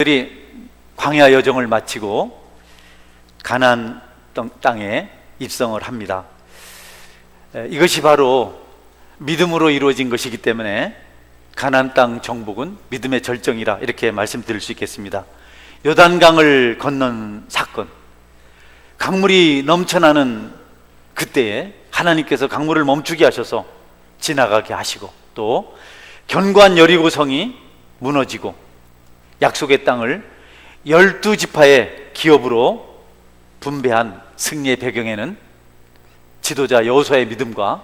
들이 광야 여정을 마치고 가나안 땅에 입성을 합니다. 이것이 바로 믿음으로 이루어진 것이기 때문에 가나안 땅 정복은 믿음의 절정이라 이렇게 말씀드릴 수 있겠습니다. 요단강을 건넌 사건, 강물이 넘쳐나는 그때에 하나님께서 강물을 멈추게 하셔서 지나가게 하시고, 또 견고한 여리고성이 무너지고 약속의 땅을 12지파의 기업으로 분배한 승리의 배경에는 지도자 여호수아의 믿음과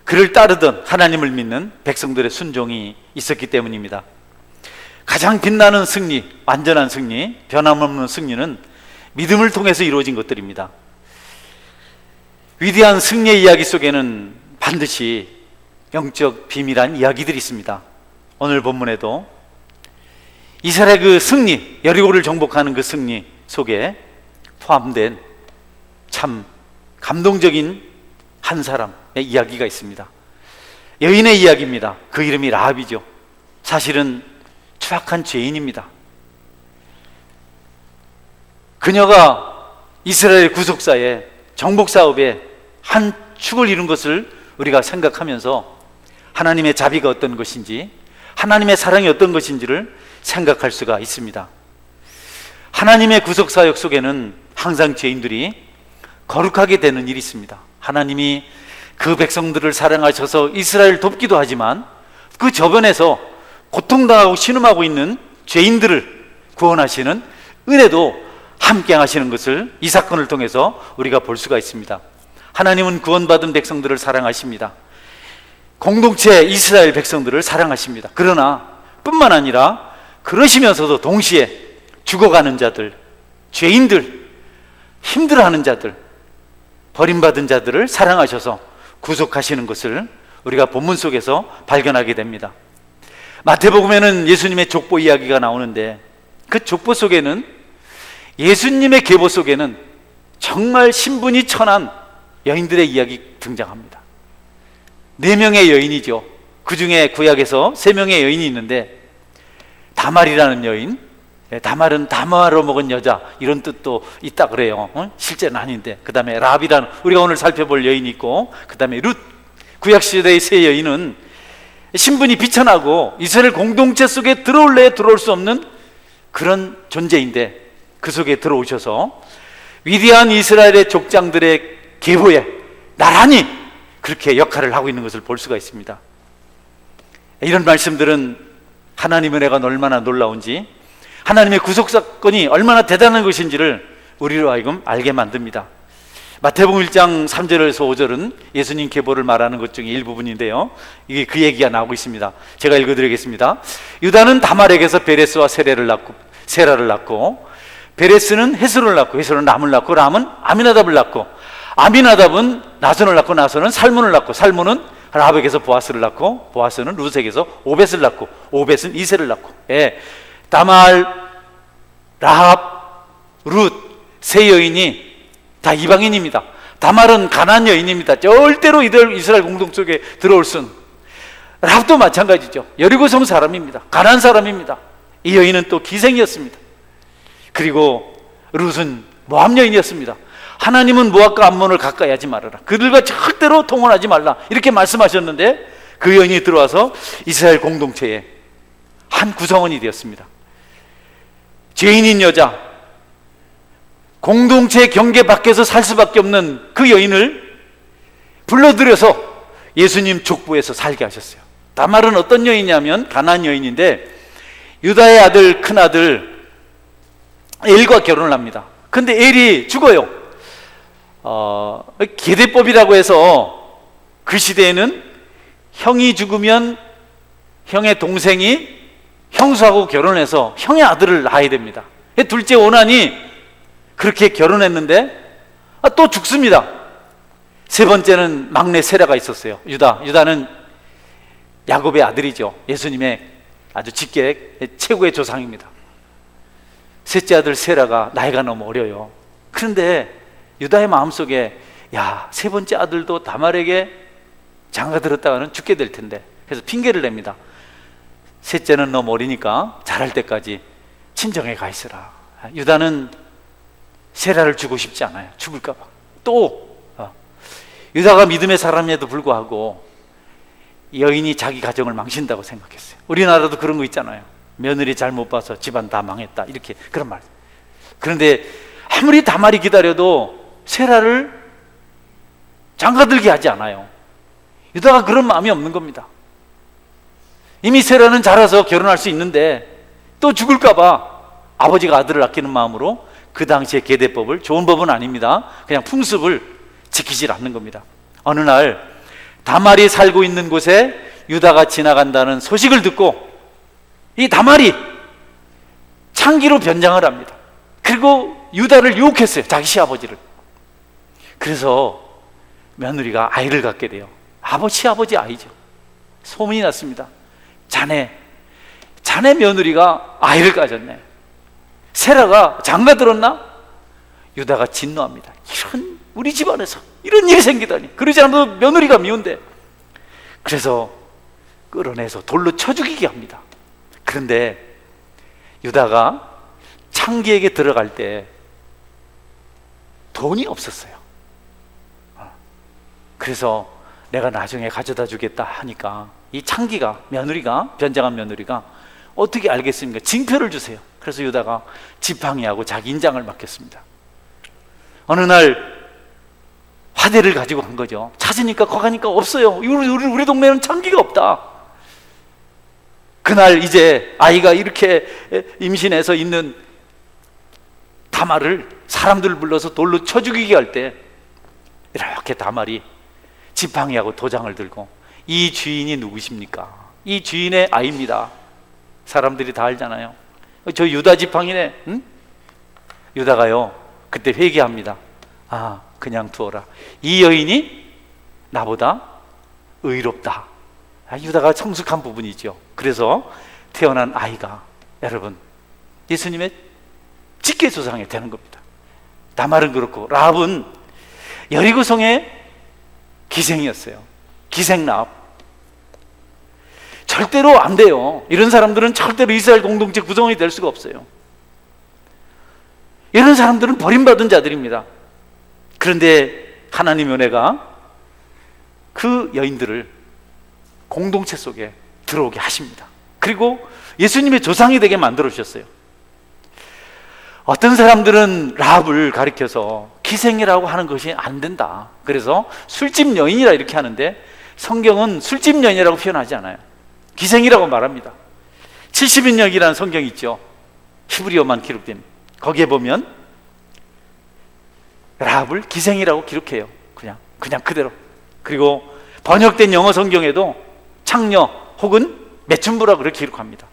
그를 따르던 하나님을 믿는 백성들의 순종이 있었기 때문입니다. 가장 빛나는 승리, 완전한 승리, 변함없는 승리는 믿음을 통해서 이루어진 것들입니다. 위대한 승리의 이야기 속에는 반드시 영적 비밀한 이야기들이 있습니다. 오늘 본문에도 이스라엘의 그 승리, 여리고를 정복하는 그 승리 속에 포함된 참 감동적인 한 사람의 이야기가 있습니다. 여인의 이야기입니다. 그 이름이 라합이죠. 사실은 추악한 죄인입니다. 그녀가 이스라엘 구속사에 정복 사업에 한 축을 이룬 것을 우리가 생각하면서 하나님의 자비가 어떤 것인지, 하나님의 사랑이 어떤 것인지를 생각할 수가 있습니다. 하나님의 구속사역 속에는 항상 죄인들이 거룩하게 되는 일이 있습니다. 하나님이 그 백성들을 사랑하셔서 이스라엘을 돕기도 하지만 그 저변에서 고통당하고 신음하고 있는 죄인들을 구원하시는 은혜도 함께 하시는 것을 이 사건을 통해서 우리가 볼 수가 있습니다. 하나님은 구원받은 백성들을 사랑하십니다. 공동체 이스라엘 백성들을 사랑하십니다. 그러나 뿐만 아니라 그러시면서도 동시에 죽어가는 자들, 죄인들, 힘들어하는 자들, 버림받은 자들을 사랑하셔서 구속하시는 것을 우리가 본문 속에서 발견하게 됩니다. 마태복음에는 예수님의 족보 이야기가 나오는데 그 족보 속에는, 예수님의 계보 속에는 정말 신분이 천한 여인들의 이야기 등장합니다. 4명의 여인이죠. 그 중에 구약에서 3명의 여인이 있는데, 다말이라는 여인, 다말은 담화로 먹은 여자, 이런 뜻도 있다 그래요. 실제는 아닌데. 그 다음에 라합이라는, 우리가 오늘 살펴볼 여인이 있고, 그 다음에 룻, 구약시대의 세 여인은 신분이 비천하고 이스라엘 공동체 속에 들어올래야 들어올 수 없는 그런 존재인데, 그 속에 들어오셔서 위대한 이스라엘의 족장들의 계보에 나란히 그렇게 역할을 하고 있는 것을 볼 수가 있습니다. 이런 말씀들은 하나님의 은혜가 얼마나 놀라운지, 하나님의 구속사건이 얼마나 대단한 것인지를 우리로 하여금 알게 만듭니다. 마태복음 1장 3절에서 5절은 예수님 계보를 말하는 것 중에 일부분인데요, 이게 그 얘기가 나오고 있습니다. 제가 읽어드리겠습니다. 유다는 다말에게서 베레스와 세라를 낳고, 베레스는 헤스론을 낳고, 헤스론은 람을 낳고, 람은 아미나답을 낳고, 아미나답은 나손을 낳고, 나손은 살몬을 낳고, 살몬은 라합에게서 보아스를 낳고, 보아스는 룻에게서 오벳을 낳고, 오벳은 이세를 낳고. 다말, 라합, 룻, 세 여인이 다 이방인입니다. 다말은 가나안 여인입니다. 절대로 이들 이스라엘 공동 속에 들어올 순. 라합도 마찬가지죠. 여리고성 사람입니다. 가나안 사람입니다. 이 여인은 또 기생이었습니다. 그리고 룻은 모압 여인이었습니다. 하나님은 모압과 암몬을 가까이 하지 말아라, 그들과 절대로 통혼하지 말라, 이렇게 말씀하셨는데 그 여인이 들어와서 이스라엘 공동체의 한 구성원이 되었습니다. 죄인인 여자, 공동체 경계 밖에서 살 수밖에 없는 그 여인을 불러들여서 예수님 족보에서 살게 하셨어요. 다말은 어떤 여인이냐면 가나안 여인인데, 유다의 아들, 큰아들 엘과 결혼을 합니다. 근데 엘이 죽어요. 계대법이라고 해서 그 시대에는 형이 죽으면 형의 동생이 형수하고 결혼해서 형의 아들을 낳아야 됩니다. 둘째 오난이 그렇게 결혼했는데 또 죽습니다. 세 번째는 막내 세라가 있었어요. 유다는 야곱의 아들이죠. 예수님의 아주 직계 최고의 조상입니다. 셋째 아들 세라가 나이가 너무 어려요. 그런데 유다의 마음속에, 세 번째 아들도 다말에게 장가 들었다가는 죽게 될 텐데, 그래서 핑계를 냅니다. 셋째는 너무 어리니까 자랄 때까지 친정에 가 있으라. 유다는 세라를 주고 싶지 않아요. 죽을까 봐. 또 유다가 믿음의 사람에도 불구하고 여인이 자기 가정을 망친다고 생각했어요. 우리나라도 그런 거 있잖아요. 며느리 잘못 봐서 집안 다 망했다, 이렇게 그런 말. 그런데 아무리 다말이 기다려도 세라를 장가들게 하지 않아요. 유다가 그런 마음이 없는 겁니다. 이미 세라는 자라서 결혼할 수 있는데 또 죽을까 봐 아버지가 아들을 아끼는 마음으로 그 당시의 계대법을, 좋은 법은 아닙니다, 그냥 풍습을 지키질 않는 겁니다. 어느 날 다말이 살고 있는 곳에 유다가 지나간다는 소식을 듣고 이 다말이 창기로 변장을 합니다. 그리고 유다를 유혹했어요, 자기 시아버지를. 그래서 며느리가 아이를 갖게 돼요. 시아버지 아이죠. 소문이 났습니다. 자네 며느리가 아이를 가졌네. 세라가 장가 들었나? 유다가 진노합니다. 이런, 우리 집안에서 이런 일이 생기다니. 그러지 않아도 며느리가 미운데. 그래서 끌어내서 돌로 쳐 죽이게 합니다. 그런데 유다가 창기에게 들어갈 때 돈이 없었어요. 그래서 내가 나중에 가져다 주겠다 하니까 이 창기가, 며느리가, 변장한 며느리가 어떻게 알겠습니까? 징표를 주세요. 그래서 유다가 지팡이하고 자기 인장을 맡겼습니다. 어느 날 화대를 가지고 간 거죠. 찾으니까, 거기 가니까 없어요. 우리 동네는 창기가 없다. 그날 이제 아이가 이렇게 임신해서 있는 다말을 사람들 불러서 돌로 쳐 죽이게 할 때 이렇게 다말이 지팡이하고 도장을 들고, 이 주인이 누구십니까? 이 주인의 아이입니다. 사람들이 다 알잖아요. 저 유다 지팡이네. 응? 유다가요 그때 회개합니다. 그냥 두어라. 이 여인이 나보다 의롭다. 유다가 성숙한 부분이죠. 그래서 태어난 아이가, 여러분, 예수님의 직계 조상이 되는 겁니다. 다말은 그렇고 라합은 여리고성의 기생이었어요. 기생 라합. 절대로 안 돼요. 이런 사람들은 절대로 이스라엘 공동체 구성원이 될 수가 없어요. 이런 사람들은 버림받은 자들입니다. 그런데 하나님의 은혜가 그 여인들을 공동체 속에 들어오게 하십니다. 그리고 예수님의 조상이 되게 만들어 주셨어요. 어떤 사람들은 라합을 가리켜서 기생이라고 하는 것이 안 된다, 그래서 술집 여인이라 이렇게 하는데, 성경은 술집 여인이라고 표현하지 않아요. 기생이라고 말합니다. 70인역이라는 성경이 있죠. 히브리어만 기록된, 거기에 보면 라합을 기생이라고 기록해요. 그냥 그대로. 그리고 번역된 영어 성경에도 창녀 혹은 매춘부라고 그렇게 기록합니다.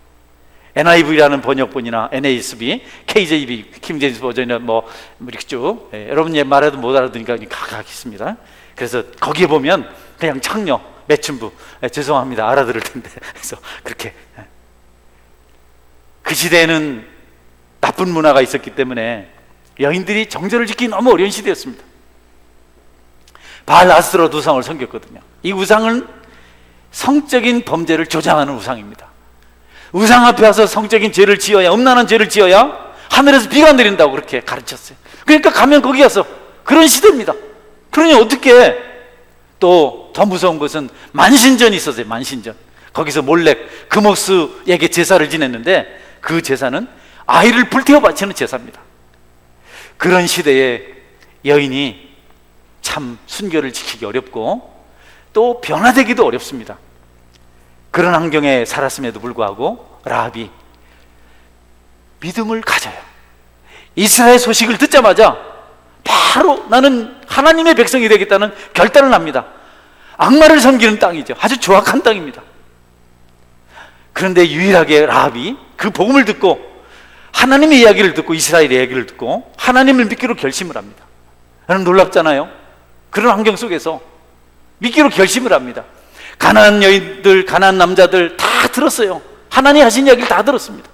NIV라는 번역본이나 NASB, KJV, 킹제임스 버전이나 뭐 이렇게 쭉, 여러분 말해도 못 알아듣으니까 각각 있습니다. 그래서 거기에 보면 그냥 창녀, 매춘부, 죄송합니다, 알아들을 텐데. 그래서 그렇게. 그 시대에는 나쁜 문화가 있었기 때문에 여인들이 정절을 지키기 너무 어려운 시대였습니다. 바알 아스토롯 우상을 섬겼거든요. 이 우상은 성적인 범죄를 조장하는 우상입니다. 우상 앞에 와서 성적인 죄를 지어야, 음란한 죄를 지어야 하늘에서 비가 내린다고 그렇게 가르쳤어요. 그러니까 가면 거기 가서, 그런 시대입니다. 그러니 어떻게, 또 더 무서운 것은 만신전이 있었어요. 만신전. 거기서 몰래 금옥수에게 제사를 지냈는데, 그 제사는 아이를 불태워 바치는 제사입니다. 그런 시대에 여인이 참 순결을 지키기 어렵고 또 변화되기도 어렵습니다. 그런 환경에 살았음에도 불구하고 라합이 믿음을 가져요. 이스라엘 소식을 듣자마자 바로 나는 하나님의 백성이 되겠다는 결단을 합니다. 악마를 섬기는 땅이죠. 아주 조악한 땅입니다. 그런데 유일하게 라합이 그 복음을 듣고, 하나님의 이야기를 듣고, 이스라엘의 이야기를 듣고 하나님을 믿기로 결심을 합니다. 여러분 놀랍잖아요. 그런 환경 속에서 믿기로 결심을 합니다. 가나안 여인들, 가나안 남자들 다 들었어요. 하나님 하신 이야기를 다 들었습니다.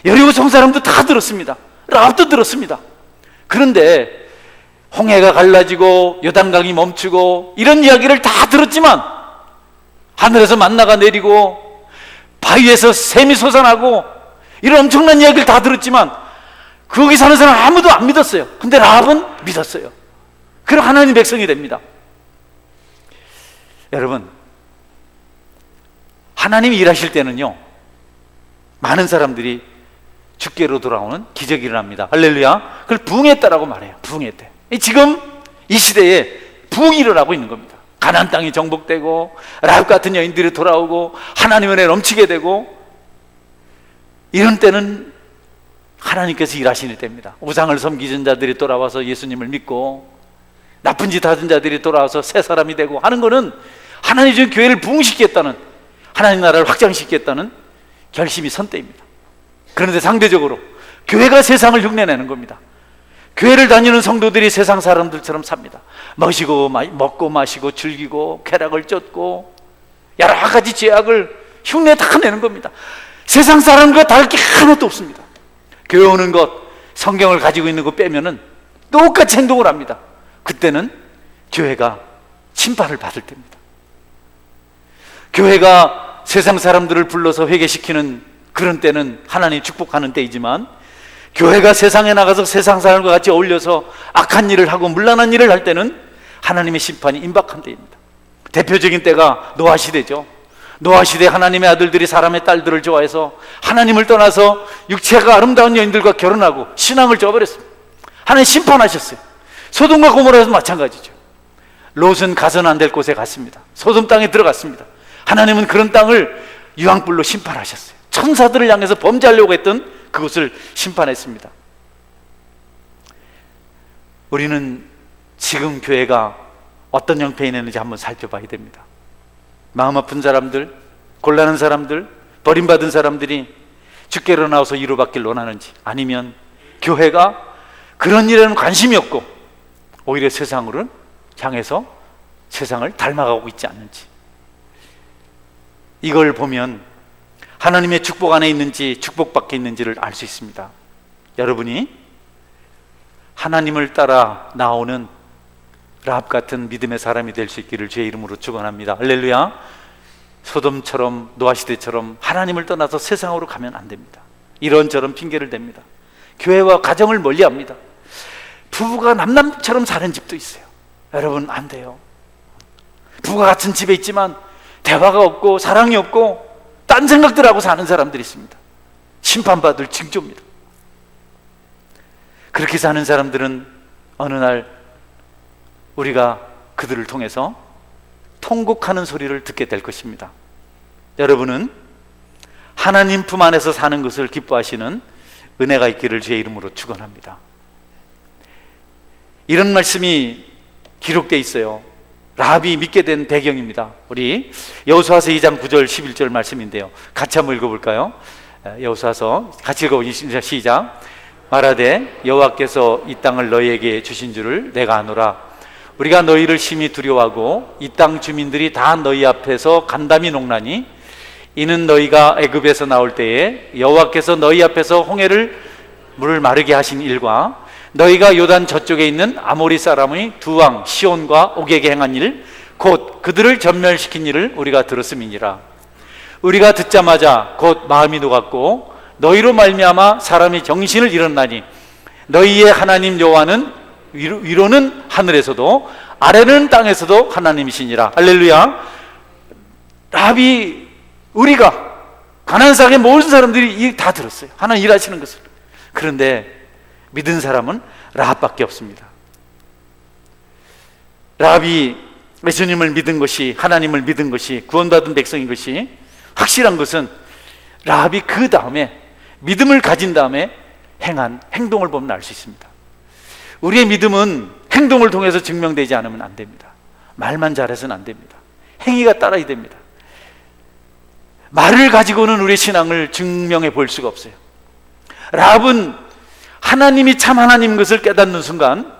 여리고성 사람도 다 들었습니다. 라합도 들었습니다. 그런데 홍해가 갈라지고 요단강이 멈추고 이런 이야기를 다 들었지만, 하늘에서 만나가 내리고 바위에서 샘이 솟아나고 이런 엄청난 이야기를 다 들었지만 거기 사는 사람 아무도 안 믿었어요. 근데 라합은 믿었어요. 그럼 하나님 백성이 됩니다. 여러분, 하나님이 일하실 때는요, 많은 사람들이 주께로 돌아오는 기적이 일어납니다. 할렐루야. 그걸 부흥했다라고 말해요. 부흥했대. 지금 이 시대에 부흥이 일어나고 있는 겁니다. 가나안 땅이 정복되고 라합 같은 여인들이 돌아오고 하나님의 은혜 넘치게 되고, 이런 때는 하나님께서 일하시는 때입니다. 우상을 섬기는 자들이 돌아와서 예수님을 믿고 나쁜 짓 하던 자들이 돌아와서 새 사람이 되고 하는 것은 하나님이 지금 교회를 부흥시키겠다는, 하나님 나라를 확장시키겠다는 결심이 선 때입니다. 그런데 상대적으로 교회가 세상을 흉내내는 겁니다. 교회를 다니는 성도들이 세상 사람들처럼 삽니다. 먹고 마시고 즐기고 쾌락을 쫓고 여러 가지 죄악을 흉내 다 내는 겁니다. 세상 사람과 다를 게 하나도 없습니다. 교회 오는 것, 성경을 가지고 있는 거 빼면은 똑같이 행동을 합니다. 그때는 교회가 심판을 받을 때입니다. 교회가 세상 사람들을 불러서 회개시키는 그런 때는 하나님 축복하는 때이지만, 교회가 세상에 나가서 세상 사람과 같이 어울려서 악한 일을 하고 문란한 일을 할 때는 하나님의 심판이 임박한 때입니다. 대표적인 때가 노아 시대죠. 노아 시대 하나님의 아들들이 사람의 딸들을 좋아해서 하나님을 떠나서 육체가 아름다운 여인들과 결혼하고 신앙을 저버렸습니다. 하나님 심판하셨어요. 소돔과 고모라도 마찬가지죠. 롯은 가선 안 될 곳에 갔습니다. 소돔 땅에 들어갔습니다. 하나님은 그런 땅을 유황불로 심판하셨어요. 천사들을 향해서 범죄하려고 했던 그것을 심판했습니다. 우리는 지금 교회가 어떤 형편이 있는지 한번 살펴봐야 됩니다. 마음 아픈 사람들, 곤란한 사람들, 버림받은 사람들이 주께로 나와서 위로받길 원하는지, 아니면 교회가 그런 일에는 관심이 없고 오히려 세상으로 향해서 세상을 닮아가고 있지 않는지, 이걸 보면 하나님의 축복 안에 있는지 축복 밖에 있는지를 알 수 있습니다. 여러분이 하나님을 따라 나오는 라합 같은 믿음의 사람이 될 수 있기를 주의 이름으로 축원합니다. 할렐루야. 소돔처럼 노아 시대처럼 하나님을 떠나서 세상으로 가면 안 됩니다. 이런저런 핑계를 댑니다. 교회와 가정을 멀리합니다. 부부가 남남처럼 사는 집도 있어요. 여러분, 안 돼요. 부부가 같은 집에 있지만 대화가 없고 사랑이 없고 딴 생각들하고 사는 사람들이 있습니다. 심판받을 징조입니다. 그렇게 사는 사람들은 어느 날 우리가 그들을 통해서 통곡하는 소리를 듣게 될 것입니다. 여러분은 하나님 품 안에서 사는 것을 기뻐하시는 은혜가 있기를 주의 이름으로 축원합니다. 이런 말씀이 기록되어 있어요. 라합이 믿게 된 배경입니다. 우리 여호수아서 2장 9절 11절 말씀인데요, 같이 한번 읽어볼까요? 여호수아서 같이 읽어보시죠. 시작. 말하되 여호와께서 이 땅을 너희에게 주신 줄을 내가 아노라. 우리가 너희를 심히 두려워하고 이 땅 주민들이 다 너희 앞에서 간담이 녹나니 이는 너희가 애굽에서 나올 때에 여호와께서 너희 앞에서 홍해를 물을 마르게 하신 일과 너희가 요단 저쪽에 있는 아모리 사람의 두 왕 시온과 옥에게 행한 일, 곧 그들을 전멸시킨 일을 우리가 들었음이니라. 우리가 듣자마자 곧 마음이 녹았고 너희로 말미암아 사람이 정신을 잃었나니 너희의 하나님 여호와는 위로는 하늘에서도 아래는 땅에서도 하나님이시니라. 할렐루야. 라합이, 우리가 가나안 사람의 모든 사람들이 다 들었어요, 하나님 일하시는 것을. 그런데 믿은 사람은 라합밖에 없습니다. 라합이 예수님을 믿은 것이, 하나님을 믿은 것이, 구원받은 백성인 것이 확실한 것은 라합이 그 다음에 믿음을 가진 다음에 행한 행동을 보면 알 수 있습니다. 우리의 믿음은 행동을 통해서 증명되지 않으면 안 됩니다. 말만 잘해서는 안 됩니다. 행위가 따라야 됩니다. 말을 가지고는 우리의 신앙을 증명해 볼 수가 없어요. 라합은 하나님이 참 하나님인 것을 깨닫는 순간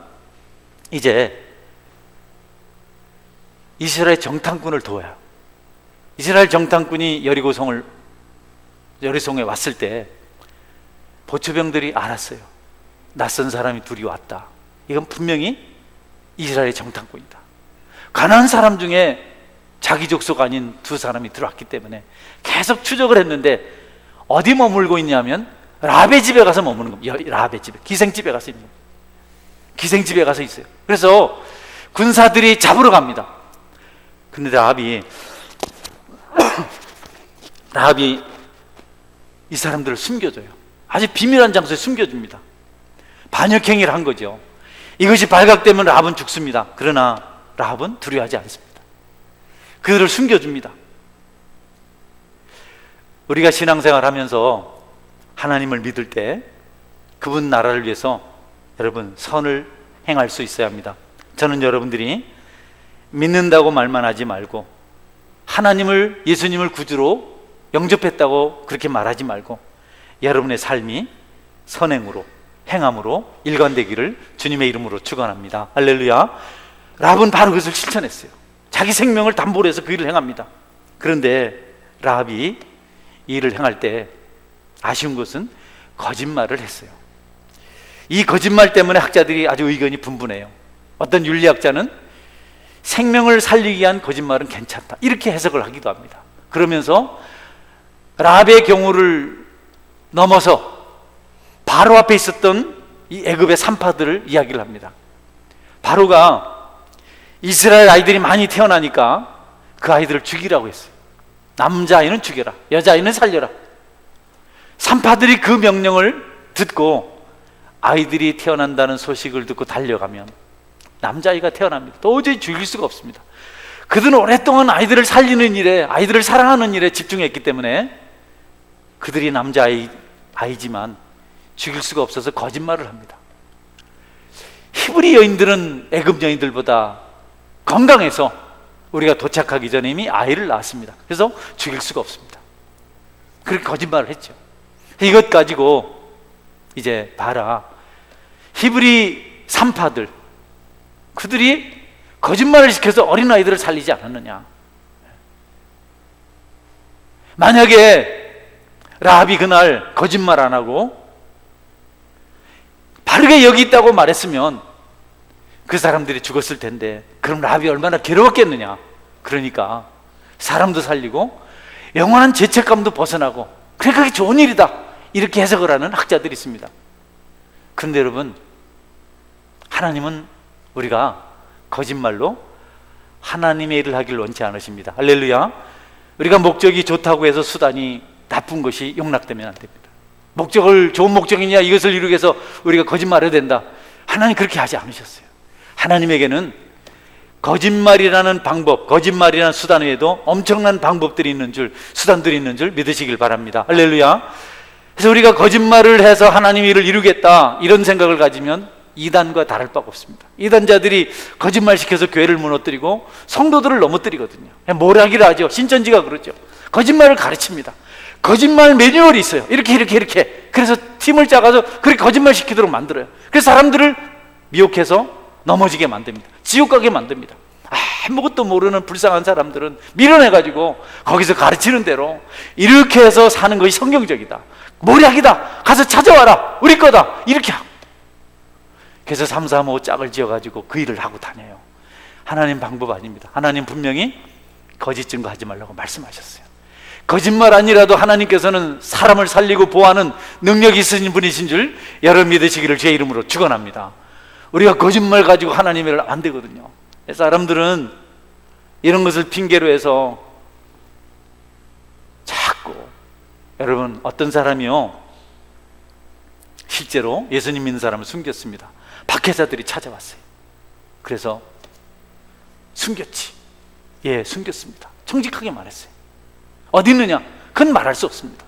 이제 이스라엘 정탐꾼을 도와요. 이스라엘 정탐꾼이 여리고성에 왔을 때 보초병들이 알았어요. 낯선 사람이 둘이 왔다. 이건 분명히 이스라엘의 정탐꾼이다. 가나안 사람 중에 자기 족속 아닌 두 사람이 들어왔기 때문에 계속 추적을 했는데 어디 머물고 있냐면 라합의 집에 가서 머무는 겁니다. 라합의 집에, 기생집에 가서 있는 겁니다. 기생집에 가서 있어요. 그래서 군사들이 잡으러 갑니다. 근데 라합이 이 사람들을 숨겨줘요. 아주 비밀한 장소에 숨겨줍니다. 반역행위를 한 거죠. 이것이 발각되면 라합은 죽습니다. 그러나 라합은 두려워하지 않습니다. 그들을 숨겨줍니다. 우리가 신앙생활 하면서 하나님을 믿을 때 그분 나라를 위해서 여러분 선을 행할 수 있어야 합니다. 저는 여러분들이 믿는다고 말만 하지 말고 하나님을, 예수님을 구주로 영접했다고 그렇게 말하지 말고 여러분의 삶이 선행으로, 행함으로 일관되기를 주님의 이름으로 축원합니다. 할렐루야. 라합은 바로 그것을 실천했어요. 자기 생명을 담보로 해서 그 일을 행합니다. 그런데 라합이 이 일을 행할 때 아쉬운 것은 거짓말을 했어요. 이 거짓말 때문에 학자들이 아주 의견이 분분해요. 어떤 윤리학자는 생명을 살리기 위한 거짓말은 괜찮다, 이렇게 해석을 하기도 합니다. 그러면서 라합의 경우를 넘어서 바로 앞에 있었던 이 애굽의 산파들을 이야기를 합니다. 바로가 이스라엘 아이들이 많이 태어나니까 그 아이들을 죽이라고 했어요. 남자아이는 죽여라, 여자아이는 살려라. 산파들이 그 명령을 듣고 아이들이 태어난다는 소식을 듣고 달려가면 남자아이가 태어납니다. 도저히 죽일 수가 없습니다. 그들은 오랫동안 아이들을 살리는 일에, 아이들을 사랑하는 일에 집중했기 때문에 그들이 남자아이지만 죽일 수가 없어서 거짓말을 합니다. 히브리 여인들은 애굽 여인들보다 건강해서 우리가 도착하기 전에 이미 아이를 낳았습니다. 그래서 죽일 수가 없습니다. 그렇게 거짓말을 했죠. 이것 가지고 이제 봐라, 히브리 산파들, 그들이 거짓말을 시켜서 어린아이들을 살리지 않았느냐. 만약에 라합이 그날 거짓말 안 하고 바르게 여기 있다고 말했으면 그 사람들이 죽었을 텐데, 그럼 라합이 얼마나 괴로웠겠느냐. 그러니까 사람도 살리고 영원한 죄책감도 벗어나고, 그래, 그게 좋은 일이다, 이렇게 해석을 하는 학자들이 있습니다. 그런데 여러분, 하나님은 우리가 거짓말로 하나님의 일을 하기를 원치 않으십니다. 할렐루야. 우리가 목적이 좋다고 해서 수단이 나쁜 것이 용납되면 안 됩니다. 목적을, 좋은 목적이냐, 이것을 이루기 위해서 우리가 거짓말해야 된다, 하나님 그렇게 하지 않으셨어요. 하나님에게는 거짓말이라는 방법, 거짓말이라는 수단 외에도 엄청난 방법들이 있는 줄, 수단들이 있는 줄 믿으시길 바랍니다. 할렐루야. 그래서 우리가 거짓말을 해서 하나님의 일을 이루겠다, 이런 생각을 가지면 이단과 다를 바가 없습니다. 이단자들이 거짓말 시켜서 교회를 무너뜨리고 성도들을 넘어뜨리거든요. 모략이라 하죠. 신천지가 그러죠. 거짓말을 가르칩니다. 거짓말 매뉴얼이 있어요. 이렇게. 그래서 팀을 짜가서 그렇게 거짓말 시키도록 만들어요. 그래서 사람들을 미혹해서 넘어지게 만듭니다. 지옥 가게 만듭니다. 아무것도 모르는 불쌍한 사람들은 밀어내가지고 거기서 가르치는 대로 이렇게 해서 사는 것이 성경적이다, 모략이다, 가서 찾아와라, 우리 거다, 이렇게 하고, 그래서 3, 4, 5 짝을 지어가지고 그 일을 하고 다녀요. 하나님 방법 아닙니다. 하나님 분명히 거짓 증거하지 말라고 말씀하셨어요. 거짓말 아니라도 하나님께서는 사람을 살리고 보호하는 능력이 있으신 분이신 줄 여러분 믿으시기를 주의 이름으로 축원합니다. 우리가 거짓말 가지고 하나님의 일을 안 되거든요. 사람들은 이런 것을 핑계로 해서 자꾸, 여러분, 어떤 사람이요, 실제로 예수님 믿는 사람을 숨겼습니다. 박해자들이 찾아왔어요. 그래서 숨겼지. 예, 숨겼습니다. 정직하게 말했어요. 어디 있느냐? 그건 말할 수 없습니다.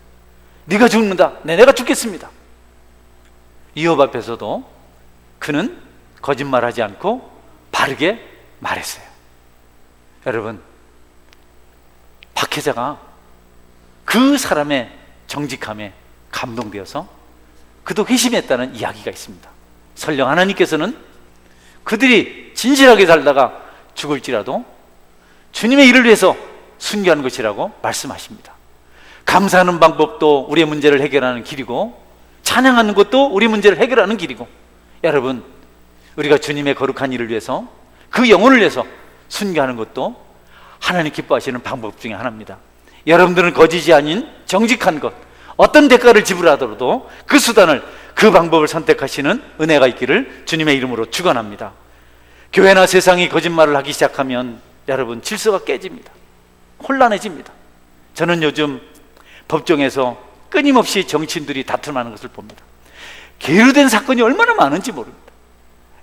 네가 죽는다. 네, 내가 죽겠습니다. 이홉 앞에서도 그는 거짓말하지 않고 바르게 말했어요. 여러분, 박해자가 그 사람의 정직함에 감동되어서 그도 회심했다는 이야기가 있습니다. 설령 하나님께서는 그들이 진실하게 살다가 죽을지라도 주님의 일을 위해서 순교하는 것이라고 말씀하십니다. 감사하는 방법도 우리의 문제를 해결하는 길이고, 찬양하는 것도 우리 문제를 해결하는 길이고, 여러분, 우리가 주님의 거룩한 일을 위해서, 그 영혼을 위해서 순교하는 것도 하나님 기뻐하시는 방법 중에 하나입니다. 여러분들은 거짓이 아닌 정직한 것, 어떤 대가를 지불하더라도 그 수단을, 그 방법을 선택하시는 은혜가 있기를 주님의 이름으로 축원합니다. 교회나 세상이 거짓말을 하기 시작하면 여러분 질서가 깨집니다. 혼란해집니다. 저는 요즘 법정에서 끊임없이 정치인들이 다툼하는 것을 봅니다. 계류된 사건이 얼마나 많은지 모릅니다.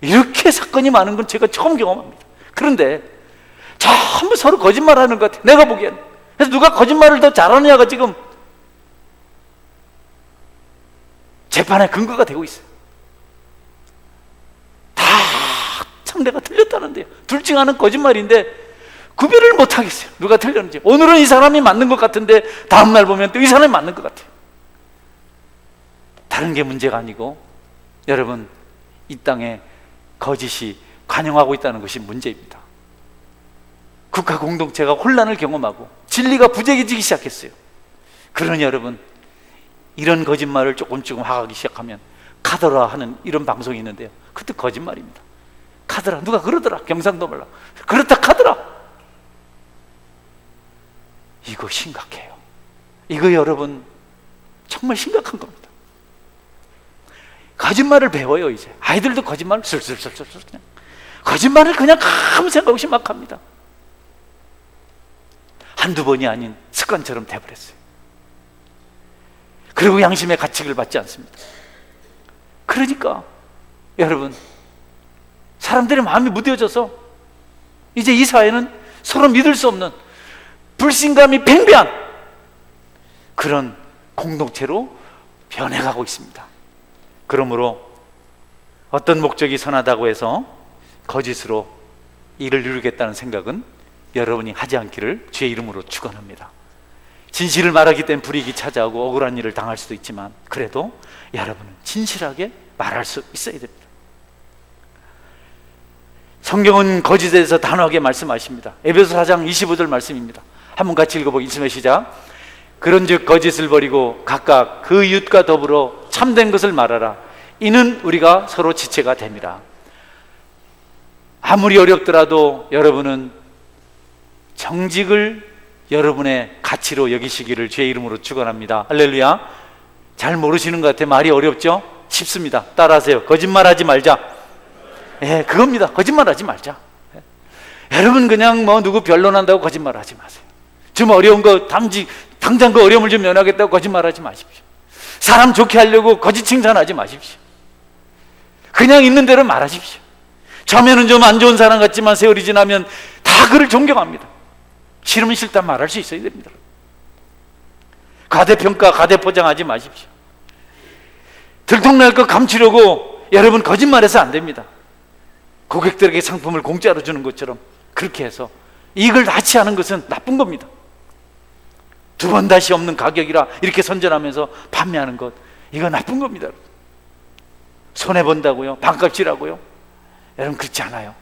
이렇게 사건이 많은 건 제가 처음 경험합니다. 그런데 전부 서로 거짓말하는 것 같아요. 내가 보기에는. 그래서 누가 거짓말을 더 잘하느냐가 지금 재판의 근거가 되고 있어요. 다 상대가 틀렸다는데요. 둘 중 하나는 거짓말인데 구별을 못 하겠어요. 누가 틀렸는지. 오늘은 이 사람이 맞는 것 같은데 다음날 보면 또 이 사람이 맞는 것 같아요. 다른 게 문제가 아니고 여러분, 이 땅에 거짓이 관영하고 있다는 것이 문제입니다. 국가 공동체가 혼란을 경험하고 진리가 부재해지기 시작했어요. 그러니 여러분, 이런 거짓말을 조금 하기 시작하면 카더라 하는 이런 방송이 있는데요. 그것도 거짓말입니다. 카더라, 누가 그러더라. 경상도 말로 그렇다 카더라. 이거 심각해요. 이거 여러분 정말 심각한 겁니다. 거짓말을 배워요. 이제 아이들도 거짓말을 슬슬슬슬 그냥 거짓말을 그냥 아무 생각 없이 막 합니다. 한두 번이 아닌 습관처럼 돼버렸어요. 그리고 양심의 가책을 받지 않습니다. 그러니까 여러분, 사람들의 마음이 무뎌져서 이제 이 사회는 서로 믿을 수 없는 불신감이 팽배한 그런 공동체로 변해가고 있습니다. 그러므로 어떤 목적이 선하다고 해서 거짓으로 일을 이루겠다는 생각은 여러분이 하지 않기를 주의 이름으로 축원합니다. 진실을 말하기 때문에 불이익이 찾아오고 억울한 일을 당할 수도 있지만 그래도 여러분은 진실하게 말할 수 있어야 됩니다. 성경은 거짓에 대해서 단호하게 말씀하십니다. 에베소 4장 25절 말씀입니다. 한번 같이 읽어보겠습니다. 시작. 그런즉 거짓을 버리고 각각 그 이웃과 더불어 참된 것을 말하라. 이는 우리가 서로 지체가 됨이라. 아무리 어렵더라도 여러분은 정직을 여러분의 가치로 여기시기를 주의 이름으로 축원합니다. 할렐루야. 잘 모르시는 것 같아요. 말이 어렵죠? 쉽습니다. 따라하세요. 거짓말하지 말자. 예, 그겁니다. 거짓말하지 말자. 예. 여러분 그냥 뭐 누구 변론한다고 거짓말하지 마세요. 좀 어려운 거 당장 그 어려움을 좀 면하겠다고 거짓말하지 마십시오. 사람 좋게 하려고 거짓 칭찬하지 마십시오. 그냥 있는 대로 말하십시오. 처음에는 좀 안 좋은 사람 같지만 세월이 지나면 다 그를 존경합니다. 싫으면 싫다 말할 수 있어야 됩니다. 과대평가, 과대포장하지 마십시오. 들통날 거 감추려고 여러분 거짓말해서 안 됩니다. 고객들에게 상품을 공짜로 주는 것처럼 그렇게 해서 이익을 나치하는 것은 나쁜 겁니다. 두 번 다시 없는 가격이라 이렇게 선전하면서 판매하는 것, 이거 나쁜 겁니다. 손해본다고요? 반값이라고요? 여러분 그렇지 않아요.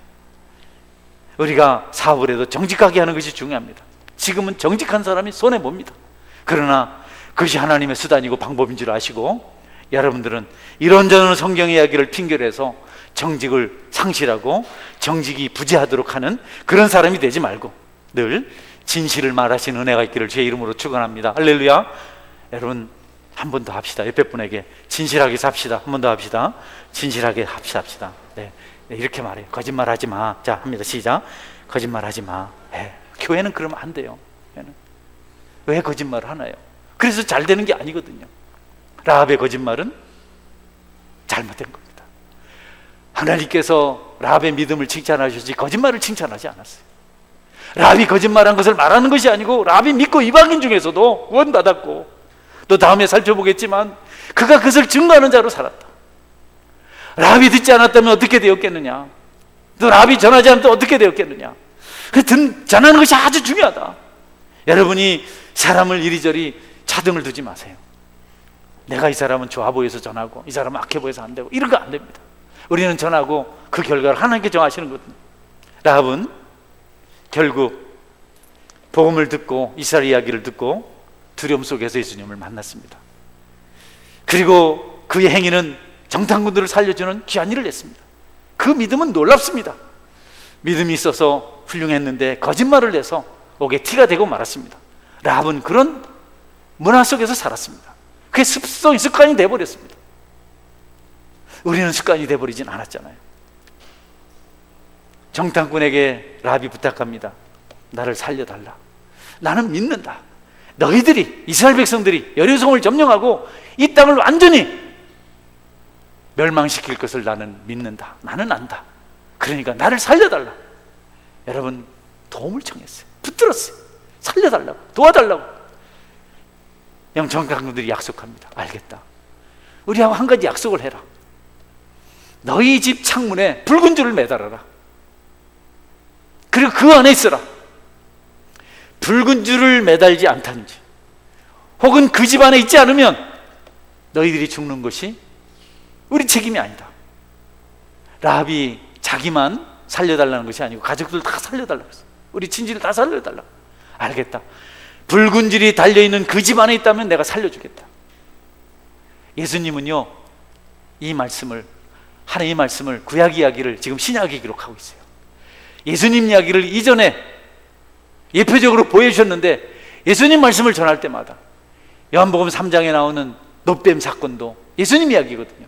우리가 사업을 해도 정직하게 하는 것이 중요합니다. 지금은 정직한 사람이 손해봅니다. 그러나 그것이 하나님의 수단이고 방법인 줄 아시고 여러분들은 이런저런 성경의 이야기를 핑계로 해서 정직을 상실하고 정직이 부재하도록 하는 그런 사람이 되지 말고 늘 진실을 말하시는 은혜가 있기를 주의 이름으로 축원합니다. 할렐루야. 여러분 한 번 더 합시다. 옆에 분에게 진실하게 삽시다. 한 번 더 합시다. 진실하게 합시다. 네. 네, 이렇게 말해요. 거짓말하지 마. 자, 합니다. 시작. 거짓말하지 마. 네. 교회는 그러면 안 돼요. 교회는. 왜 거짓말을 하나요? 그래서 잘 되는 게 아니거든요. 라합의 거짓말은 잘못된 겁니다. 하나님께서 라합의 믿음을 칭찬하셨지 거짓말을 칭찬하지 않았어요. 라합이 거짓말한 것을 말하는 것이 아니고 라합이 믿고 이방인 중에서도 구원받았고 또 다음에 살펴보겠지만 그가 그것을 증거하는 자로 살았다. 라합이 듣지 않았다면 어떻게 되었겠느냐? 또 라합이 전하지 않았다면 어떻게 되었겠느냐? 전하는 것이 아주 중요하다. 여러분이 사람을 이리저리 차등을 두지 마세요. 내가 이 사람은 좋아 보여서 전하고 이 사람은 악해 보여서 안 되고 이런 거 안 됩니다. 우리는 전하고 그 결과를 하나님께 정하시는 거거든요. 라합은 결국 복음을 듣고 이스라엘 이야기를 듣고 두려움 속에서 예수님을 만났습니다. 그리고 그의 행위는 정탐꾼들을 살려주는 귀한 일을 했습니다. 그 믿음은 놀랍습니다. 믿음이 있어서 훌륭했는데 거짓말을 해서 옥에 티가 되고 말았습니다. 라합은 그런 문화 속에서 살았습니다. 그게 습관이 돼버렸습니다. 우리는 습관이 돼버리진 않았잖아요. 정탐꾼에게 라합이 부탁합니다. 나를 살려달라. 나는 믿는다. 너희들이, 이스라엘 백성들이 여리고성을 점령하고 이 땅을 완전히 멸망시킬 것을 나는 믿는다. 나는 안다. 그러니까 나를 살려달라. 여러분, 도움을 청했어요. 붙들었어요. 살려달라고, 도와달라고. 정탐꾼들이 약속합니다. 알겠다. 우리하고 한 가지 약속을 해라. 너희 집 창문에 붉은 줄을 매달아라. 그리고 그 안에 있어라. 붉은 줄을 매달지 않다든지 혹은 그 집 안에 있지 않으면 너희들이 죽는 것이 우리 책임이 아니다. 라합이 자기만 살려달라는 것이 아니고 가족들 다 살려달라고 했어. 우리 친지들 다 살려달라고. 알겠다. 붉은 줄이 달려있는 그 집 안에 있다면 내가 살려주겠다. 예수님은요, 이 말씀을, 하나님의 말씀을, 구약 이야기를 지금 신약에 기록하고 있어요. 예수님 이야기를 이전에 예표적으로 보여주셨는데 예수님 말씀을 전할 때마다 요한복음 3장에 나오는 놋뱀 사건도 예수님 이야기거든요.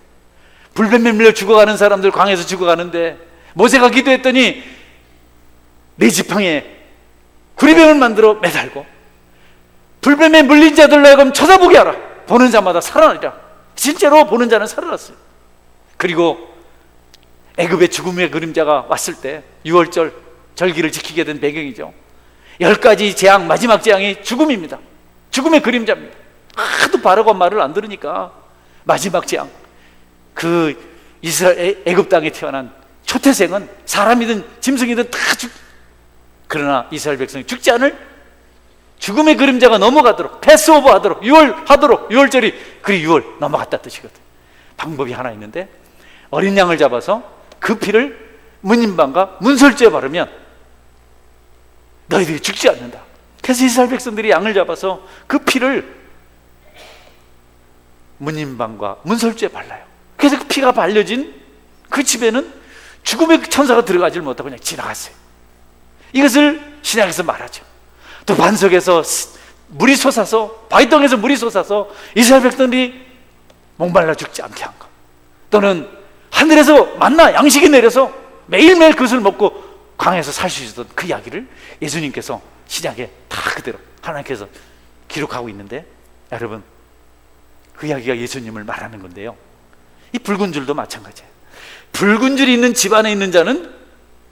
불뱀에 물려 죽어가는 사람들 광에서 죽어가는데 모세가 기도했더니 내 지팡이에 구리뱀을 만들어 매달고 불뱀에 물린 자들로 하여금 쳐다보게 하라. 보는 자마다 살아나리라. 실제로 보는 자는 살아났어요. 그리고 애굽의 죽음의 그림자가 왔을 때 6월절 절기를 지키게 된 배경이죠. 10가지 재앙, 마지막 재앙이 죽음입니다. 죽음의 그림자입니다. 하도 바라고 말을 안 들으니까 마지막 재앙, 그 이스라엘 애굽 땅에 태어난 초태생은 사람이든 짐승이든 다 그러나 이스라엘 백성이 죽지 않을 죽음의 그림자가 넘어가도록, 패스오버 하도록, 6월절이 그리 6월 넘어갔다 뜻이거든. 방법이 하나 있는데 어린 양을 잡아서 그 피를 문인방과 문설주에 바르면 너희들이 죽지 않는다. 그래서 이스라엘 백성들이 양을 잡아서 그 피를 문인방과 문설주에 발라요. 그래서 그 피가 발려진 그 집에는 죽음의 천사가 들어가질 못하고 그냥 지나갔어요. 이것을 신약에서 말하죠. 또 반석에서 물이 솟아서, 바위덩에서 물이 솟아서 이스라엘 백성들이 목말라 죽지 않게 한 것, 또는 하늘에서 만나 양식이 내려서 매일매일 그것을 먹고 광에서 살 수 있었던 그 이야기를 예수님께서 신약에 다 그대로 하나님께서 기록하고 있는데, 여러분, 그 이야기가 예수님을 말하는 건데요, 이 붉은 줄도 마찬가지예요. 붉은 줄이 있는 집 안에 있는 자는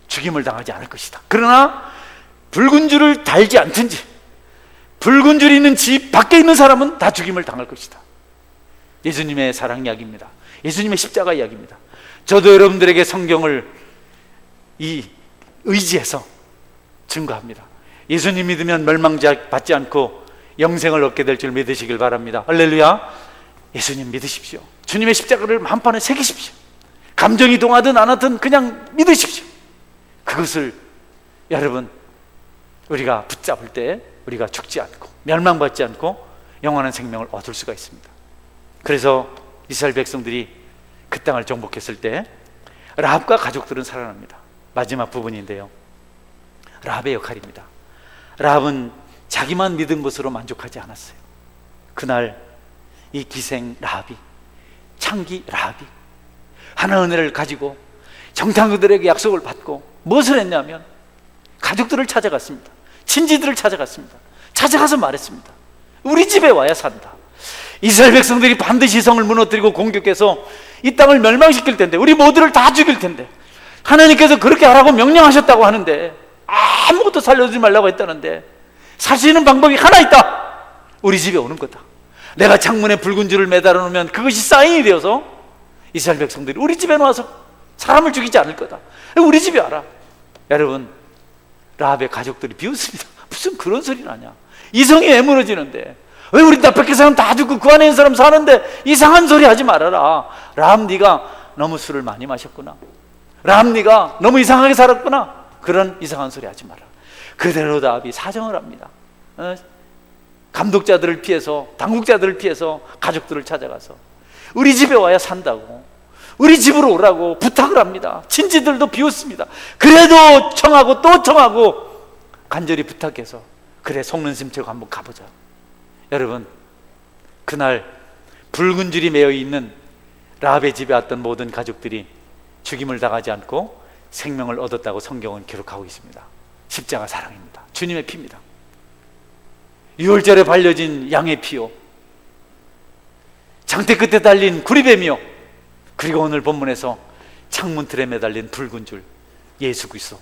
죽임을 당하지 않을 것이다. 그러나 붉은 줄을 달지 않든지 붉은 줄이 있는 집 밖에 있는 사람은 다 죽임을 당할 것이다. 예수님의 사랑 이야기입니다. 예수님의 십자가 이야기입니다. 저도 여러분들에게 성경을 의지해서 증거합니다. 예수님 믿으면 멸망받지 않고 영생을 얻게 될 줄 믿으시길 바랍니다. 할렐루야. 예수님 믿으십시오. 주님의 십자가를 마음판에 새기십시오. 감정이 동하든 안 하든 그냥 믿으십시오. 그것을 여러분, 우리가 붙잡을 때 우리가 죽지 않고 멸망받지 않고 영원한 생명을 얻을 수가 있습니다. 그래서 이스라엘 백성들이 그 땅을 정복했을 때 라합과 가족들은 살아납니다. 마지막 부분인데요, 라합의 역할입니다. 라합은 자기만 믿은 것으로 만족하지 않았어요. 그날 이 기생 라합이, 창기 라합이 하나의 은혜를 가지고 정탐꾼들에게 약속을 받고 무엇을 했냐면 가족들을 찾아갔습니다. 친지들을 찾아갔습니다. 찾아가서 말했습니다. 우리 집에 와야 산다. 이스라엘 백성들이 반드시 성을 무너뜨리고 공격해서 이 땅을 멸망시킬 텐데, 우리 모두를 다 죽일 텐데, 하나님께서 그렇게 하라고 명령하셨다고 하는데 아무것도 살려주지 말라고 했다는데 살 수 있는 방법이 하나 있다. 우리 집에 오는 거다. 내가 창문에 붉은 줄을 매달아 놓으면 그것이 사인이 되어서 이스라엘 백성들이 우리 집에 와서 사람을 죽이지 않을 거다. 우리 집에 와라. 여러분, 라합의 가족들이 비웃습니다. 무슨 그런 소리는 하냐. 이성이 왜 무너지는데, 왜 우리 나 밖에 사람 다 죽고 그 안에 있는 사람 사는데 이상한 소리 하지 말아라. 라합, 네가 너무 술을 많이 마셨구나. 라합, 네가 너무 이상하게 살았구나. 그런 이상한 소리 하지 마라. 그대로 라합이 사정을 합니다. 감독자들을 피해서, 당국자들을 피해서 가족들을 찾아가서 우리 집에 와야 산다고, 우리 집으로 오라고 부탁을 합니다. 친지들도 비웃습니다. 그래도 청하고 또 청하고 간절히 부탁해서, 그래 속는 셈치고 한번 가보자. 여러분, 그날 붉은 줄이 매여 있는 라합의 집에 왔던 모든 가족들이 죽임을 당하지 않고 생명을 얻었다고 성경은 기록하고 있습니다. 십자가 사랑입니다. 주님의 피입니다. 유월절에 발려진 양의 피요, 장대 끝에 달린 구리뱀이요, 그리고 오늘 본문에서 창문틀에 매달린 붉은 줄 예수 그리스도,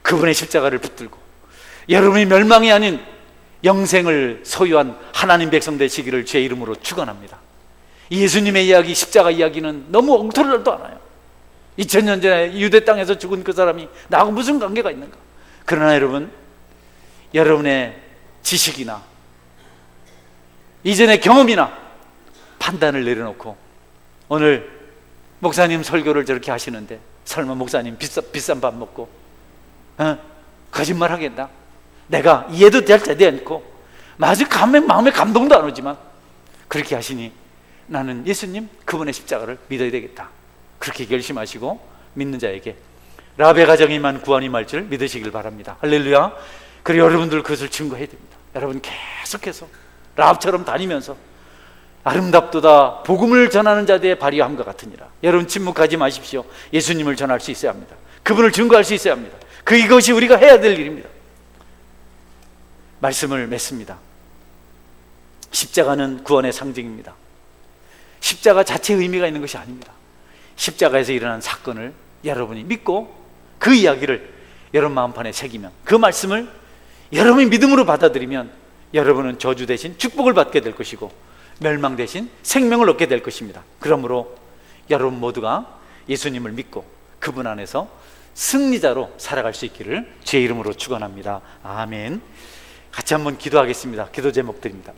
그분의 십자가를 붙들고 여러분이 멸망이 아닌 영생을 소유한 하나님 백성 되시기를 주의 이름으로 축원합니다. 예수님의 이야기, 십자가 이야기는 너무 엉터리도 않아요. 2000년 전에 유대 땅에서 죽은 그 사람이 나하고 무슨 관계가 있는가? 그러나 여러분, 여러분의 지식이나 이전의 경험이나 판단을 내려놓고 오늘 목사님 설교를 저렇게 하시는데 설마 목사님 비싼 밥 먹고 거짓말 하겠나? 내가 이해도 될지 않고 마치 마음에 감동도 안 오지만 그렇게 하시니 나는 예수님 그분의 십자가를 믿어야 되겠다, 그렇게 결심하시고 믿는 자에게 라합의 가정에 임한 구원이 임할 줄 믿으시길 바랍니다. 할렐루야. 그리고 여러분들 그것을 증거해야 됩니다. 여러분 계속해서 라합처럼 다니면서 아름답도다 복음을 전하는 자들의 발휘함과 같으니라. 여러분 침묵하지 마십시오. 예수님을 전할 수 있어야 합니다. 그분을 증거할 수 있어야 합니다. 이것이 우리가 해야 될 일입니다. 말씀을 맺습니다. 십자가는 구원의 상징입니다. 십자가 자체의 의미가 있는 것이 아닙니다. 십자가에서 일어난 사건을 여러분이 믿고 그 이야기를 여러분 마음판에 새기면, 그 말씀을 여러분이 믿음으로 받아들이면 여러분은 저주 대신 축복을 받게 될 것이고 멸망 대신 생명을 얻게 될 것입니다. 그러므로 여러분 모두가 예수님을 믿고 그분 안에서 승리자로 살아갈 수 있기를 주의 이름으로 축원합니다. 아멘. 같이 한번 기도하겠습니다. 기도 제목 드립니다.